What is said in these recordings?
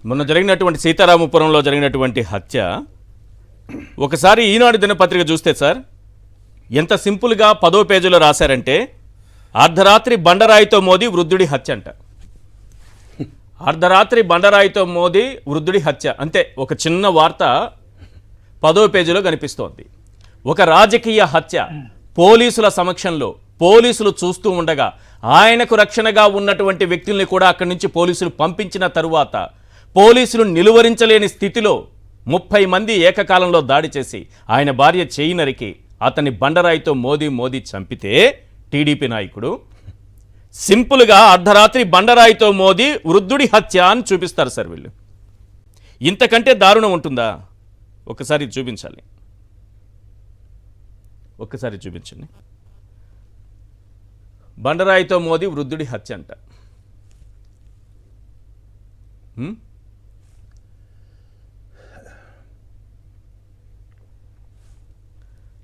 మొన్న జరిగినటువంటి సీతారామపురంలో జరిగినటువంటి హత్య ఒకసారి ఈనాడు దినపత్రిక చూస్తే సార్ ఎంత సింపుల్గా 10వ పేజీలో రాశారంటే అర్ధరాత్రి బండరాయితో మోదీ వృద్ధుడి హత్య అంట. అర్ధరాత్రి బండరాయితో మోదీ వృద్ధుడి హత్య అంతే, ఒక చిన్న వార్త 10వ పేజీలో కనిపిస్తోంది. ఒక రాజకీయ హత్య పోలీసుల సమక్షంలో పోలీసులు చూస్తూ ఉండగా ఆయనకు రక్షణగా ఉన్నటువంటి వ్యక్తుల్ని కూడా అక్కడి నుంచి పోలీసులు పంపించిన తరువాత పోలీసులు నిలువరించలేని స్థితిలో 30 మంది ఏకకాలంలో దాడి చేసి ఆయన భార్య చేయి నరికి అతన్ని బండరాయితో మోదీ చంపితే టీడీపీ నాయకుడు సింపుల్గా అర్ధరాత్రి బండరాయితో మోదీ వృద్ధుడి హత్య అని చూపిస్తారు సార్ వీళ్ళు. ఇంతకంటే దారుణం ఉంటుందా? ఒకసారి చూపించాలి, ఒక్కసారి చూపించండి. బండరాయితో మోదీ వృద్ధుడి హత్య అంట.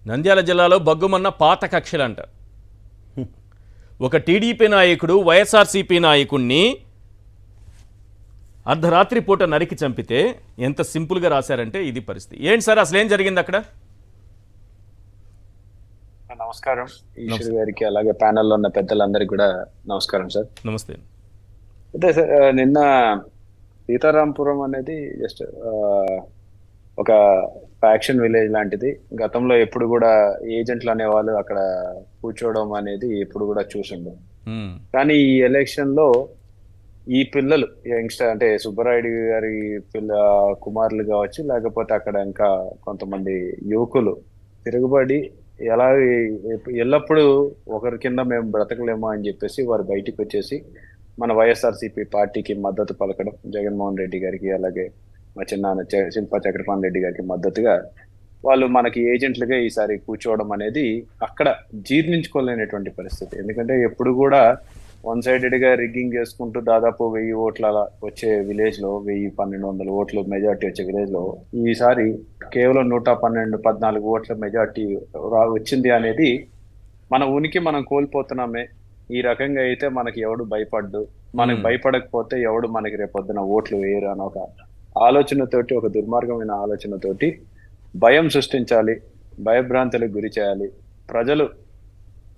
నంద్యాల జిల్లాలో బగ్గుమన్న పాత కక్షలంట. ఒక టీడీపీ నాయకుడు వైఎస్ఆర్సీపీ నాయకుడిని అర్ధరాత్రి పూట నరికి చంపితే ఎంత సింపుల్గా రాశారంటే ఇది పరిస్థితి. ఏంటి సార్ అసలు ఏం జరిగింది అక్కడ? నమస్కారం ఈశ్వర్ గారికి, అలాగే ప్యానెల్లో ఉన్న పెద్దలందరికీ కూడా నమస్కారం సార్. నమస్తే. అయితే సార్ నిన్న సీతారాంపురం అనేది జస్ట్ ఒక ఫ్యాక్షన్ విలేజ్ లాంటిది. గతంలో ఎప్పుడు కూడా ఏజెంట్లు అనేవాళ్ళు అక్కడ కూర్చోవడం అనేది ఎప్పుడు కూడా చూసిండు. కానీ ఈ ఎలక్షన్ లో ఈ పిల్లలు యంగ్స్టర్ అంటే సుబ్బరాయుడు గారి కుమారులు కావచ్చు, లేకపోతే అక్కడ ఇంకా కొంతమంది యువకులు తిరుగుబడి ఎలా ఎల్లప్పుడూ ఒకరి కింద మేము బ్రతకలేమో అని చెప్పేసి వారు బయటికి వచ్చేసి మన వైఎస్ఆర్సీపీ పార్టీకి మద్దతు పలకడం, జగన్మోహన్ రెడ్డి గారికి అలాగే మా చిన్నాన్న శిల్పా చక్రపాణి రెడ్డి గారికి మద్దతుగా వాళ్ళు మనకి ఏజెంట్లుగా ఈసారి కూర్చోవడం అనేది అక్కడ జీర్ణించుకోలేనటువంటి పరిస్థితి. ఎందుకంటే ఎప్పుడు కూడా వన్ సైడెడ్ గా రిగ్గింగ్ చేసుకుంటూ దాదాపు 1000 ఓట్ల వచ్చే విలేజ్ లో 1000-1200 ఓట్లు మెజార్టీ వచ్చే విలేజ్ లో ఈసారి కేవలం 112-14 ఓట్ల మెజార్టీ వచ్చింది అనేది మన ఉనికి మనం కోల్పోతున్నామే. ఈ రకంగా అయితే మనకి ఎవడు భయపడ్డు, మనకి భయపడకపోతే ఎవడు మనకి రేపొద్దున ఓట్లు వేయరు అని ఒక ఆలోచనతోటి, ఒక దుర్మార్గమైన ఆలోచనతోటి భయం సృష్టించాలి, భయభ్రాంతులకు గురి చేయాలి. ప్రజలు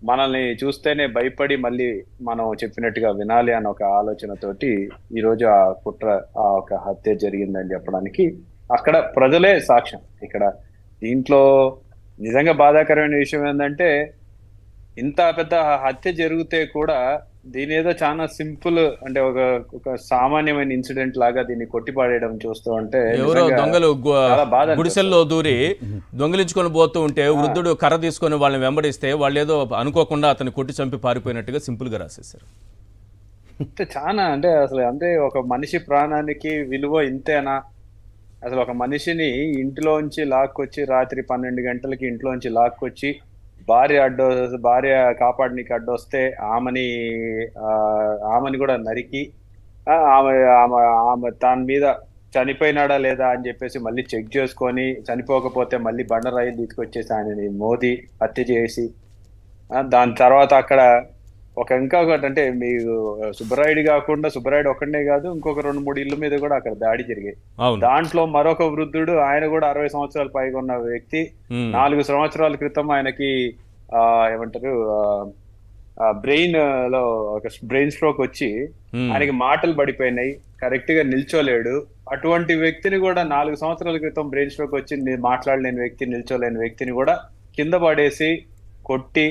మనల్ని చూస్తేనే భయపడి మళ్ళీ మనం చెప్పినట్టుగా వినాలి అన్న ఒక ఆలోచనతోటి ఈరోజు ఆ కుట్ర, ఆ ఒక హత్య జరిగిందని చెప్పడానికి అక్కడ ప్రజలే సాక్ష్యం. ఇక్కడ దీంట్లో నిజంగా బాధాకరమైన విషయం ఏంటంటే ఇంత పెద్ద హత్య జరిగితే కూడా దీని ఏదో చాలా సింపుల్ అంటే ఒక సామాన్యమైన ఇన్సిడెంట్ లాగా దీన్ని కొట్టిపాడేయడం చూస్తూ ఉంటే ఎవరో దొంగలు గుడిసెల్లో దూరి దొంగిలించుకొని పోతూ ఉంటే వృద్ధుడు కర్ర తీసుకొని వాళ్ళని వెంబడిస్తే వాళ్ళు ఏదో అనుకోకుండా అతన్ని కొట్టి చంపి పారిపోయినట్టుగా సింపుల్ గా రాసేశారు. చాలా అంటే అసలు అంటే ఒక మనిషి ప్రాణానికి విలువ ఇంతేనా? అసలు ఒక మనిషిని ఇంట్లోంచి లాక్కొచ్చి రాత్రి 12 గంటలకి ఇంట్లోంచి లాక్కొచ్చి భార్య కాపాడనీకి అడ్డొస్తే ఆమెని కూడా నరికి ఆమె దాని మీద చనిపోయినాడా లేదా అని చెప్పేసి మళ్ళీ చెక్ చేసుకొని చనిపోకపోతే మళ్ళీ బండరాయి తీసుకొచ్చేసి ఆయనని మోదీ హత్య చేసి దాని తర్వాత అక్కడ ఇంకొకటి అంటే మీకు సుబ్బరాయుడు కాకుండా సుబ్బరాయుడు ఒక్కడే కాదు, ఇంకొక 2-3 ఇళ్ళ మీద కూడా అక్కడ దాడి జరిగాయి. దాంట్లో మరొక వృద్ధుడు, ఆయన కూడా 60 సంవత్సరాల పైగా ఉన్న వ్యక్తి 4 సంవత్సరాల క్రితం ఆయనకి ఏమంటారు బ్రెయిన్ లో ఒక బ్రెయిన్ స్ట్రోక్ వచ్చి ఆయనకి మాటలు పడిపోయినాయి, కరెక్ట్ గా నిల్చోలేడు. అటువంటి వ్యక్తిని కూడా 4 సంవత్సరాల క్రితం బ్రెయిన్ స్ట్రోక్ వచ్చి మాట్లాడలేని వ్యక్తి, నిల్చోలేని వ్యక్తిని కూడా కింద పడేసి కొట్టి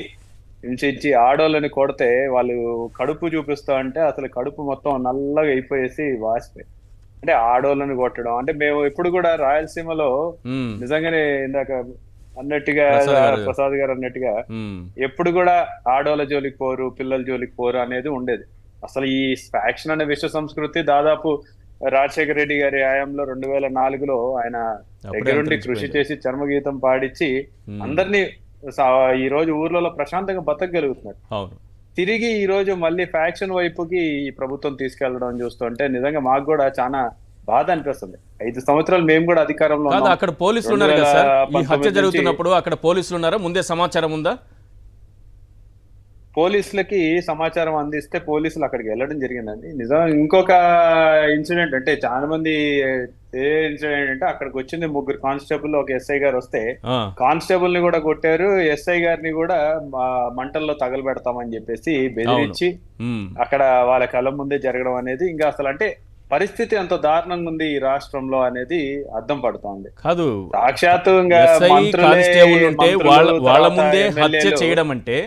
హింసించి, ఆడోళ్ళని కొడితే వాళ్ళు కడుపు చూపిస్తా అంటే అసలు కడుపు మొత్తం నల్లగా అయిపోయేసి వాసిపోయి, అంటే ఆడోళ్ళని కొట్టడం అంటే మేము ఎప్పుడు కూడా రాయలసీమలో నిజంగానే ఇందాక అన్నట్టుగా ప్రసాద్ గారు అన్నట్టుగా ఎప్పుడు కూడా ఆడోళ్ళ జోలికి పోరు, పిల్లల జోలికి పోరు అనేది ఉండేది. అసలు ఈ ఫ్యాక్షన్ అనే విశ్వ సంస్కృతి దాదాపు రాజశేఖర రెడ్డి గారి హయాంలో 2004లో ఆయన దగ్గరుండి కృషి చేసి చర్మగీతం పాడించి అందరినీ ఈ రోజు ఊర్లలో ప్రశాంతంగా బతకగలుగుతున్నారు. తిరిగి ఈ రోజు మళ్ళీ ఫ్యాక్షన్ వైపుకి ఈ ప్రభుత్వం తీసుకెళ్లడం చూస్తుంటే నిజంగా మాకు కూడా చాలా బాధ అనిపిస్తుంది. 5 సంవత్సరాలు మేము కూడా అధికారంలో అక్కడ పోలీసులు ఉన్నారు కదా సార్, ఈ హత్య జరుగుతున్నప్పుడు అక్కడ పోలీసులు ఉన్నారా? ముందే సమాచారం ఉందా? పోలీసులకి సమాచారం అందిస్తే పోలీసులు అక్కడికి వెళ్ళడం జరిగిందండి. నిజం ఇంకొక ఇన్సిడెంట్ అంటే చాలా మంది ఏ ఇన్సిడెంట్ అంటే అక్కడికి వచ్చింది 3 కానిస్టేబుల్ ఒక ఎస్ఐ గారు వస్తే ఆ, కానిస్టేబుల్ ని కూడా కొట్టారు, ఎస్ఐ గారిని కూడా మంటల్లో తగలబెడతామని చెప్పేసి బెదిరించి ఉమ్, అక్కడ వాళ్ళ కళ్ళ ముందే జరగడం అనేది ఇంకా అసలు అంటే పరిస్థితి ఎంత దారుణంగా ఉంది ఈ రాష్ట్రంలో అనేది అర్థం పడుతోంది. కాదు సాక్షాత్తు ఇంకా ఎస్ఐ మంత్రులే కానిస్టేబుల్ ఉంటే మంత్రులు, వాళ్ళ తర్వాత ముందే హత్య ఎమ్మెల్యేలు చేయడం అంటే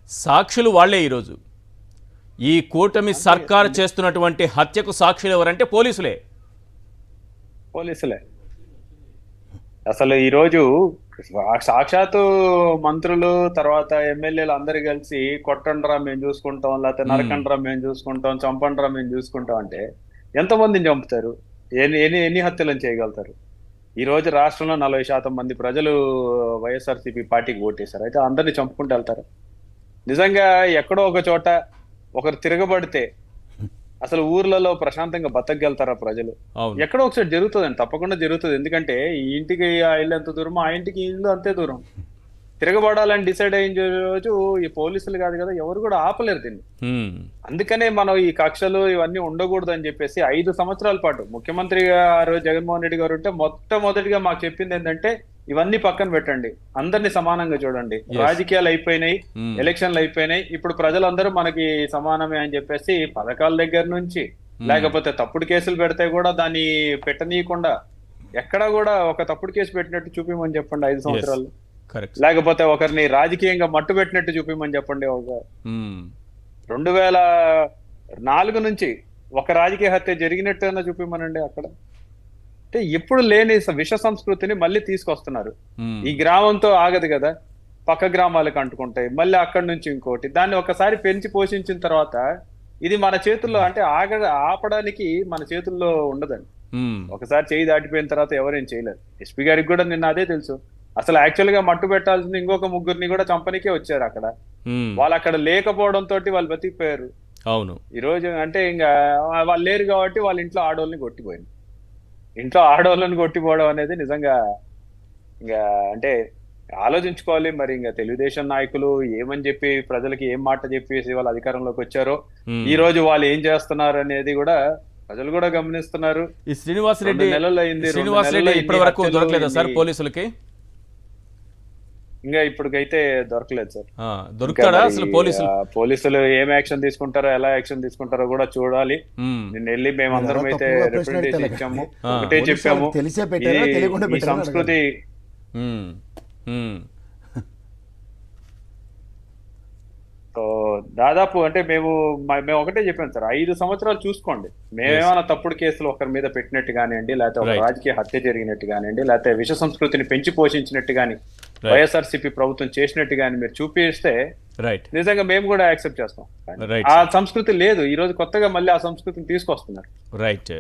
సాక్షులు వాళ్లే ఈరోజు ఈ కూటమి సర్కారు చేస్తున్నటువంటి హత్యకు సాక్షులు ఎవరంటే పోలీసులే. పోలీసులే. అసలు ఈ రోజు సాక్షాత్తు మంత్రులు తర్వాత ఎమ్మెల్యేలు అందరు కలిసి కొట్టండ్రా మేము చూసుకుంటాం, లేకపోతే నరకండ్రా మేము చూసుకుంటాం, చంపండ్రా మేము చూసుకుంటాం అంటే ఎంతమందిని చంపుతారు? ఎన్ని హత్యలను చేయగలుగుతారు? ఈ రోజు రాష్ట్రంలో 40% మంది ప్రజలు వైఎస్ఆర్సీపీ పార్టీకి ఓటేశారు. అయితే అందరిని చంపుకుంటూ వెళ్తారు? నిజంగా ఎక్కడో ఒక చోట ఒకరు తిరగబడితే అసలు ఊర్లలో ప్రశాంతంగా బతకగలుగుతారా ప్రజలు? అవును. ఎక్కడో ఒకసారి జరుగుతుందండి, తప్పకుండా జరుగుతుంది. ఎందుకంటే ఈ ఇంటికి ఆ ఇల్లు ఎంత దూరం, ఆ ఇంటికి ఈ ఇల్లు అంతే దూరం. తిరగబడాలని డిసైడ్ అయిన రోజు ఈ పోలీసులు కాదు కదా, ఎవరు కూడా ఆపలేరు దీన్ని. ఉమ్, అందుకనే మనం ఈ కక్షలు ఇవన్నీ ఉండకూడదు అని చెప్పేసి 5 సంవత్సరాల పాటు ముఖ్యమంత్రి గారు జగన్మోహన్ రెడ్డి గారు ఉంటే మొట్టమొదటిగా మాకు చెప్పింది ఏంటంటే ఇవన్నీ పక్కన పెట్టండి, అందరినీ సమానంగా చూడండి. రాజకీయాలు అయిపోయినాయి, ఎలక్షన్లు అయిపోయినాయి, ఇప్పుడు ప్రజలందరూ మనకి సమానమే అని చెప్పేసి పథకాల దగ్గర నుంచి లేకపోతే తప్పుడు కేసులు పెడితే కూడా దాన్ని పెట్టనీయకుండా ఎక్కడా కూడా ఒక తప్పుడు కేసు పెట్టినట్టు చూపిమని చెప్పండి 5 సంవత్సరాలు. కరెక్ట్. లేకపోతే ఒకరిని రాజకీయంగా మట్టు పెట్టినట్టు చూపిమని చెప్పండి. ఒక ఉమ్, 2004 నుంచి ఒక రాజకీయ హత్య జరిగినట్టయినా చూపిమనండి అక్కడ. అంటే ఎప్పుడు లేని విష సంస్కృతిని మళ్ళీ తీసుకొస్తున్నారు. ఉమ్, ఈ గ్రామంతో ఆగదు కదా, పక్క గ్రామాలకు అంటుకుంటాయి, మళ్ళీ అక్కడి నుంచి ఇంకోటి. దాన్ని ఒకసారి పెంచి పోషించిన తర్వాత ఇది మన చేతుల్లో అంటే ఆపడానికి మన చేతుల్లో ఉండదండి. ఉమ్, ఒకసారి చేయి దాటిపోయిన తర్వాత ఎవరేం చేయలేరు. ఎస్పీ గారికి కూడా నిన్న అదే తెలుసు. అసలు యాక్చువల్ గా మట్టు పెట్టాల్సింది ఇంకొక 3 కూడా చంపనికే వచ్చారు అక్కడ. ఉమ్, వాళ్ళు అక్కడ లేకపోవడం తోటి వాళ్ళు బతికిపోయారు. అవును. ఈ రోజు అంటే ఇంకా వాళ్ళు లేరు కాబట్టి వాళ్ళ ఇంట్లో ఆడవాళ్ళని కొట్టిపోయింది. ఇంట్లో ఆడవాళ్ళని కొట్టిపోవడం అనేది నిజంగా ఇంకా అంటే ఆలోచించుకోవాలి. మరి ఇంకా తెలుగుదేశం నాయకులు ఏమని చెప్పి ప్రజలకి ఏం మాట చెప్పేసి వాళ్ళ అధికారంలోకి వచ్చారో ఈ రోజు వాళ్ళు ఏం చేస్తున్నారు అనేది కూడా ప్రజలు కూడా గమనిస్తున్నారు. ఈ శ్రీనివాసరెడ్డి 2 నెలలు అయింది. 2 శ్రీనివాసరెడ్డి నెలల్లో ఇప్పటి వరకు ఇన్ని దొరకలేదా సార్ హత్యలు, పోలీసులకి? ఇంకా ఇప్పటికైతే దొరకలేదు సార్. ఆ, దొరుకుతాడా అసలు పోలీసులు? పోలీసులు ఏం యాక్షన్ తీసుకుంటారో ఎలా యాక్షన్ తీసుకుంటారో కూడా చూడాలి. ఉమ్, నిన్న వెళ్ళి మేమందరం అయితే రిప్రజెంటేషన్ ఇచ్చాము, ఒకటే పోలీసులు చెప్పాము, తెలిసే పెట్టారా, తెలియకుండా ఈ పెట్టారా సంస్కృతి ఉమ్, ఉమ్, సో దాదాపు అంటే మేము ఒకటే చెప్పాను సార్, 5 సంవత్సరాలు చూసుకోండి. మేమేమైనా తప్పుడు కేసులు ఒకరి మీద పెట్టినట్టు కానివ్వండి, లేకపోతే ఒక Right. రాజకీయ హత్య జరిగినట్టు కానివ్వండి, లేకపోతే విష సంస్కృతిని పెంచి పోషించినట్టు కానీ Right. వైఎస్ఆర్సీపీ ప్రభుత్వం చేసినట్టు కానీ మీరు చూపిస్తే రైట్, నిజంగా మేము కూడా యాక్సెప్ట్ చేస్తాం. కానీ Right. ఆ సంస్కృతి లేదు. ఈ రోజు కొత్తగా మళ్ళీ ఆ సంస్కృతిని తీసుకొస్తున్నారు. రైట్.